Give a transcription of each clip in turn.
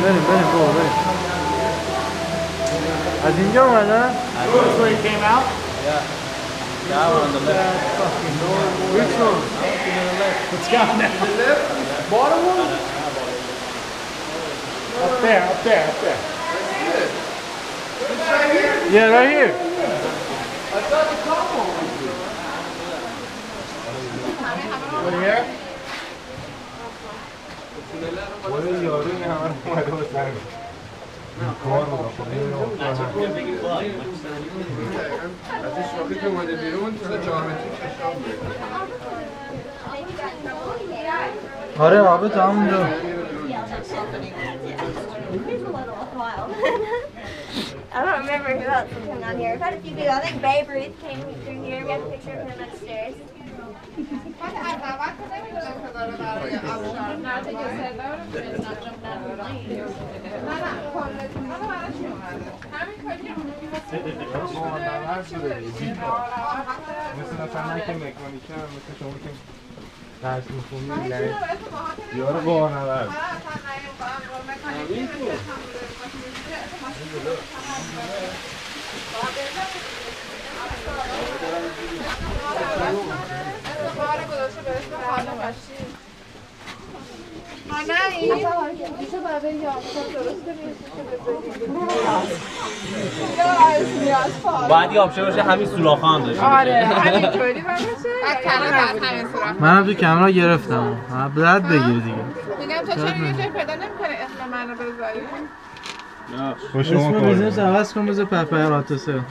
بریم بابا بریم. از اینجا اومدن؟ That's where he came out? Yeah. That one on the left. Which one? It's gone now. The left? Bottom one? Up there. Yeah, right here. I thought the top one was good. What here? ازش وقتی که اومده بیرون تا 4 متری آره آبه تا همونجا. I don't remember who else was coming on here. We've had a few people. I think Babe Ruth came through here. We have a picture of him upstairs. باید یه آپشن باشه همین سوراخ‌ها هم داشته باشه. آره همینطوری باشه. منم تو کامرا گرفتم. بعد بگیر دیگه. میگم تو چرا یه جای پیدا نمی‌کنی اسم منو بذاری؟ اسم بیزنس عوض کن بذار پپر آتوسه. پپر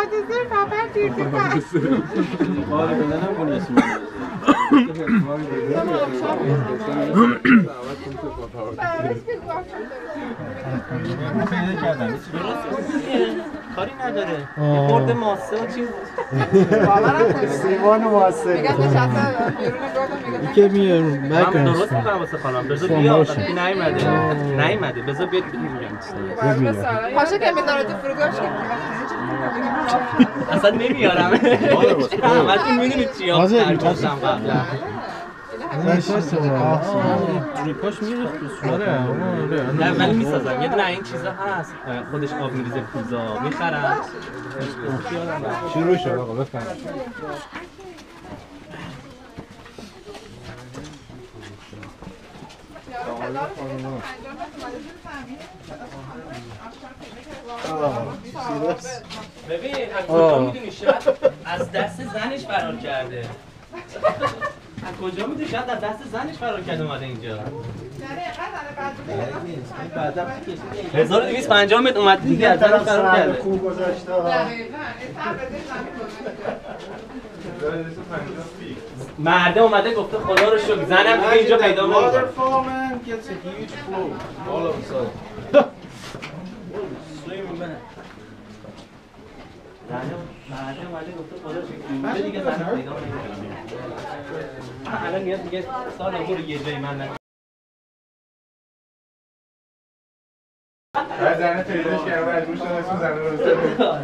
آتوسه پپر دیرتی‌تر. آره بدنم کنی اسم کاری نداره یه خورده ماسه و چیز سیمان ماسه میگم نشسته بیرون گفتم میگم که میارم من درست میکنم واسه خانم بذار بیا وقتی نیومده بذار بیاد میگم پاشو که میذاره تو فروگاش که اصلا نمیارم همتون میدونید چیا ترجمه‌شم قبلا پاش میریخت تو آره نه ولی میسازم یه دونه این چیزا هست خودش آب میریزه کوزا میخرم شروع شد آقا بفهم ببین از کجا میدونی شاید از دست زنش فرار کرده از کجا میدونی شاید از دست زنش فرار کرده اومده اینجا 1250 متر اومده دیگه از زنش فرار کرده مرده اومده گفته خدا رو شکر زنم دیگه اینجا پیدا نمی‌کنه مرده اومده گفته خدا رو شکر اینجا دیگه زنم پیدا نمی‌کنه الان میاد میگه سال برو یه جایی من نکنم زنه پیداش کردم و مجبور شدم اسم زنه رو بزنم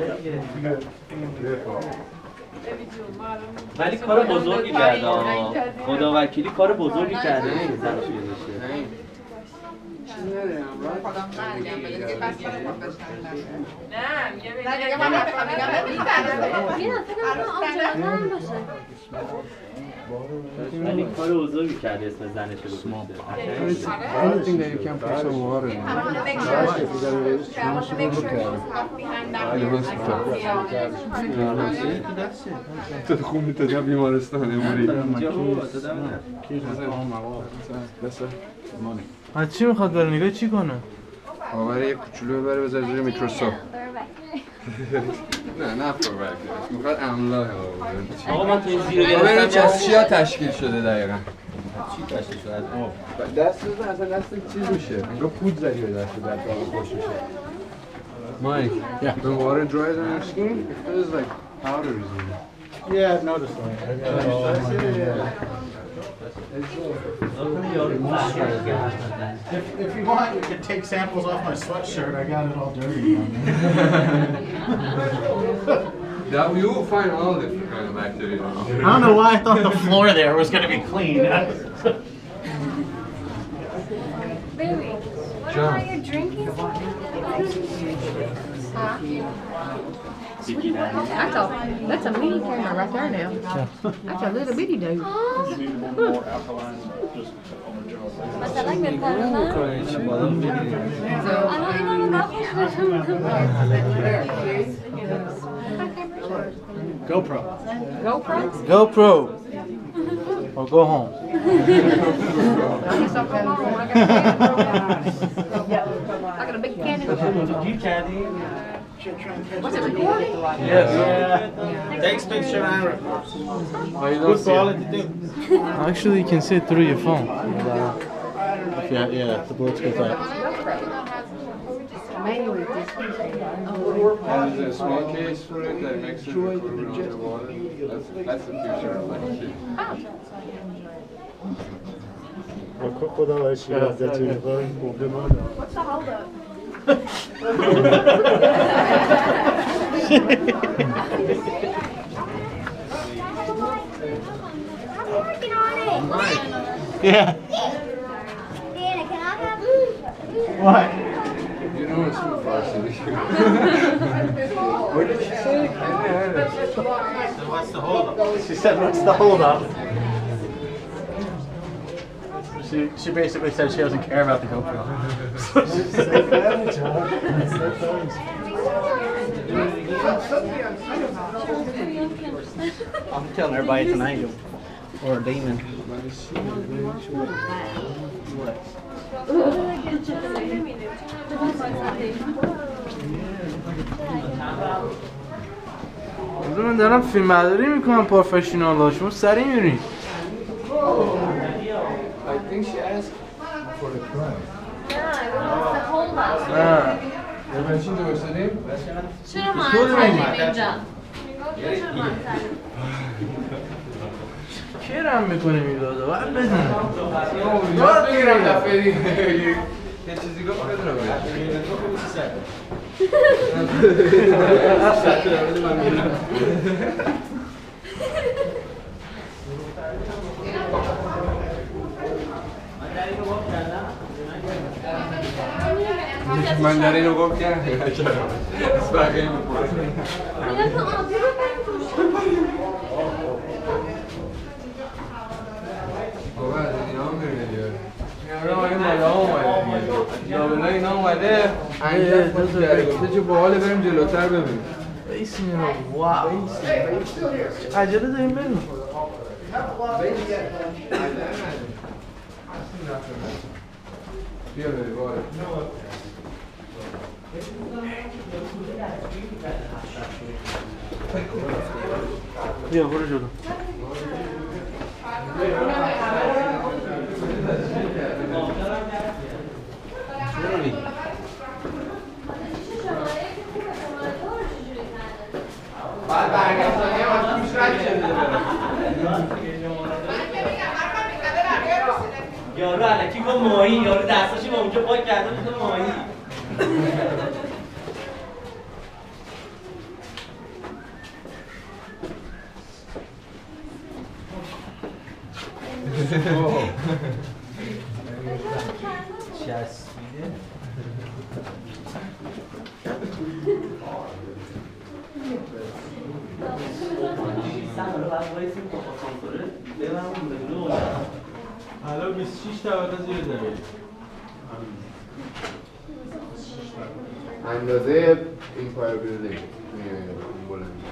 ولی کار بزرگی کرده خدا وکیلی کار بزرگی کرده نمیزنه توی داشته ولی کار بزرگی کرده اسم زنش رو گذاشته Anything that you can put some water in. تو خونی تا جا بیمارستان اموری از چی میخواد بره نگاه چی کنه؟ آوره یه کوچولو ببره بذاره زیر میکروسکوپ نه فورورک میخواد املاح آقا من تو این زیر گرفتم از چیا تشکیل شده دقیقا؟ چی تشکیل شده از آب دست بزن اصلا دست چیز میشه انگار پود زدی به دست خوش میشه Mike, the water dries on your skin, it feels like powders in it. Yeah, I've noticed that. If you want, you can take samples off my sweatshirt. I got it all dirty on That you will find all different kind of bacteria. there. I don't know why I thought the floor there was going to be clean. Baby, what are you drinking? That's a mini camera right there now. That's a little bitty dude. What's that like with that? GoPro. GoPro. Or go home. I got a big cannon. You kردی؟ What's it recording? Yes. Takes picture and records. Oh, you Good don't see quality too. it. Actually, you can see it through your phone. Yeah, the Bluetooth app. And there's a small case for it that makes it record underwater. That's the future of like shit. What's the holdup? I'm working on it. Yeah. Dana, can I have What? You don't want to speak Farsi. What did she say? What's the hold up? She said, what's the hold up? She basically said she doesn't care about the GoPro. I'm telling everybody it's an angel. Or a demon. من دارم فیلم برداری میکنم پروفشنال شما سریع میرین. I think she asked for the crime. نه. Eventually there was a name. چرا ما اینجا؟ کیرم میکنه میداده باید بدونه. یاد بگیرم دفعه دیگه یه چیزی گفت بدونم. من در اینو گفت کردم از بقیه میپرسم بابا از اینا هم میرونه دیگه این بالا اومده دیگه لابلا اینا اومده انجام خود کرده گفته چه باحاله بریم جلوتر ببینیم بیسین اینا واو عجله داریم بریم بیا بری باید بیا برو جلو بعد برگشتانی هم از توش رد شده یارو علکی گفت ماهی یارو دستاشو با اونجا پاک کرده بود ماهی چسبیده الان 26 طبقه زیر زمین اندازه این پایر بیلدینگ این بلندی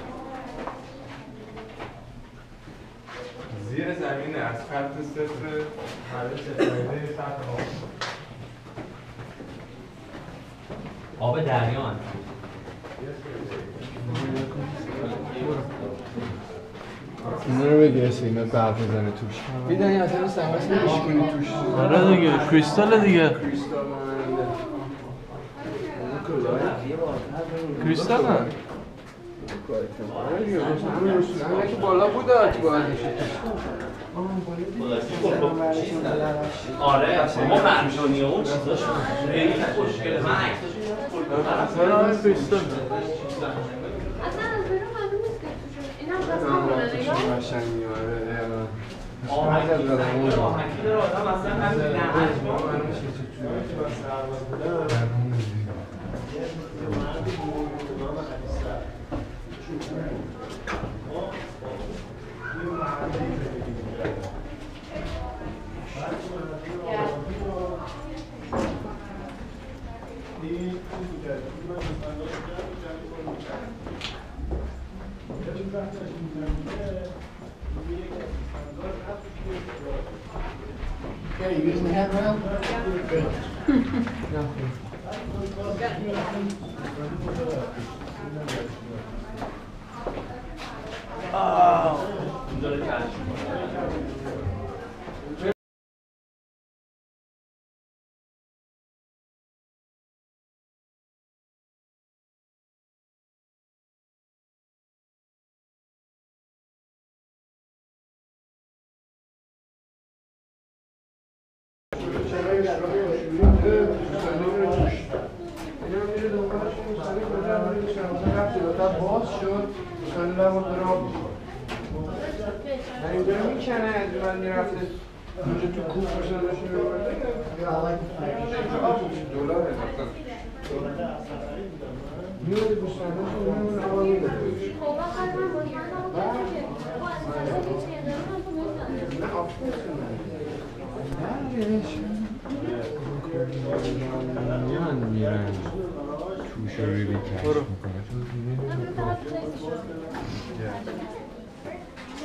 زیر زمین از خط صفر سطح آب دریان اینا رو بگیرسه اینا برف بزنه توش میدنی اصلا این سنگاس نمیشکنی توش آره دیگه کریستال دیگه کریستال ماننده کریستال هم همه که بالا بود تو باید میشه آره ما مرجانی اون چیزاشون خیلی خوشگله من عکساشون اصلا کریستال قشنگی آره آهنگی داره آدم اصلا همین نمش Okay, you using the handrail? Good.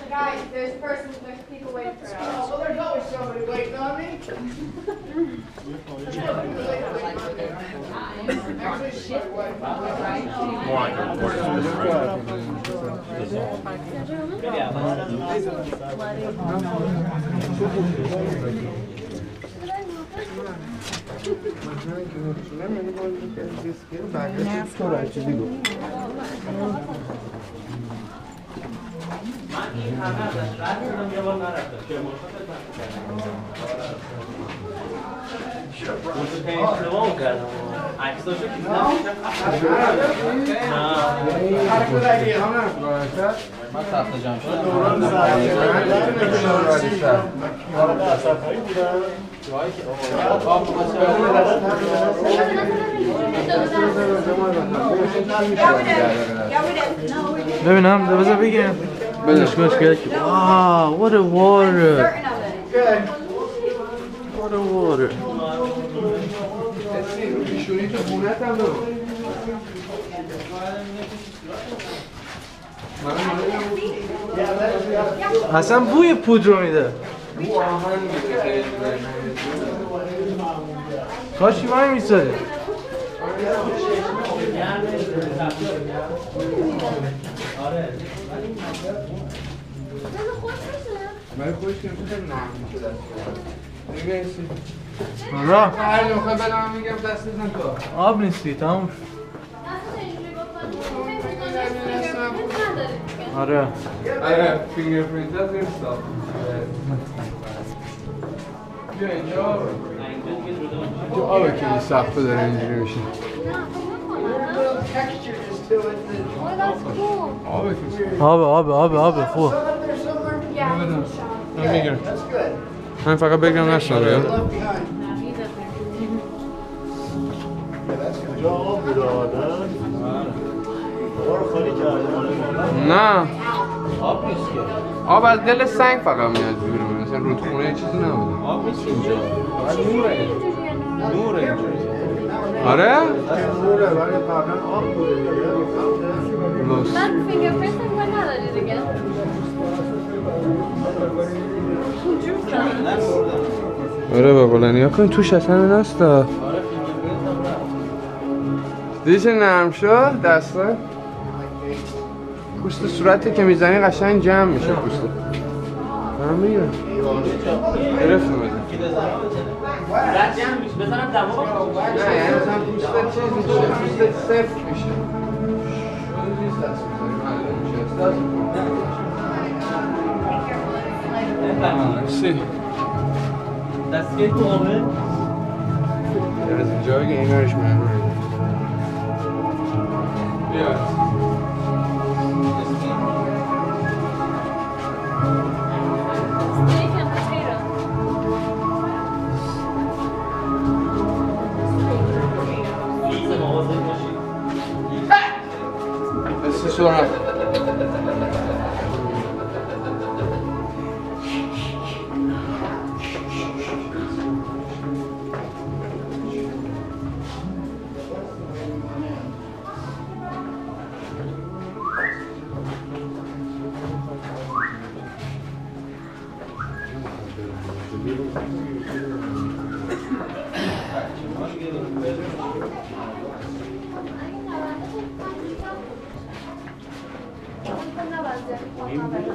Guys, there's people waiting for us. Well, there's always somebody waiting on me. من این همه ازش رد شدم یه بار نرفتم چه مرتبط اشتباه کردم عکساشو که من تخت جمع شدم ببینم بذار بگم Wow, what a water! What a water! اصلا بوی پودر رو میده. کاشی وای میساده. ولی خوش که خیلی نرم میشه دست را هر نوخه بدم میگم دست بزن تو آب نیستی تموم آره فینگر پرینت هست نیستا بیا اینجا آبه که سخته داره اینجوری میشه آبه خوب میگیرم من فقط بگم نشنم یا نه آب از دل سنگ فقط میاد بیرون مثلا رودخونه چیزی نبوده آب نیست اینجا فقط نوره اینجوری آره؟ نوره ولی قبلا آب بوده دیگه من فینگرپرینت هم نداری دیگه آره بابا نیا کن توش اصلا نستا دیدی چه نرم شد دسته پوست صورتی که میزنی قشنگ جمع میشه پوسته من میگم گرفتم بزنم دماغ نه یعنی مثلا پوستت چیز میشه پوستت سفت میشه سی Let's get going. There is enjoying Englishman. Yeah. Steak and potato. سرعت.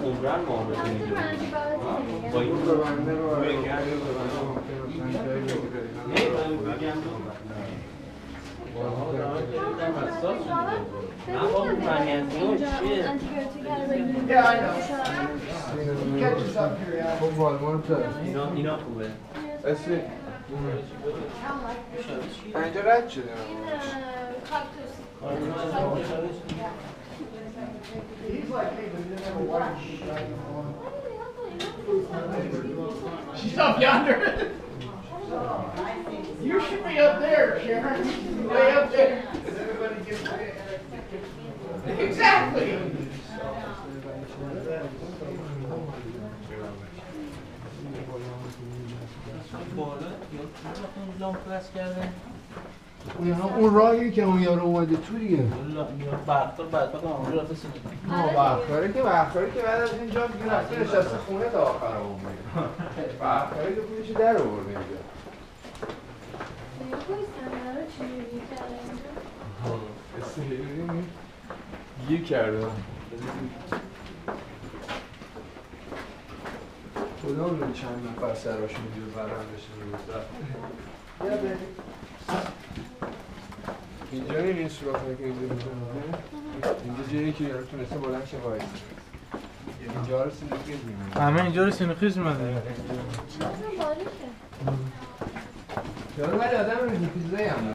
عمران معامله کنید با این رو بنده رو خب والمون تو اینا خوبه اسمی اینجا رد شده She's up yonder. You should be up there, Sharon. Way up there. Everybody gets exactly. اون راهی که اون یارو اومده تو دیگه. بختاری که بعد از اینجا دیگه رفته نشسته خونه تا آخر عمر. بختاری که پولش در آورده اینجا. گیر کرده. خدا اون چند نفر سراشون دیگه برندشون رو اینجا این سوراخی که اینجا می‌کنه اینجا جایی که یارو تونسته بلند شه وایس اینجا رو سینوخیز می‌مونه همه اینجا رو سینوخیز می‌مونه یارو ولی آدم ریزی پیزایی هم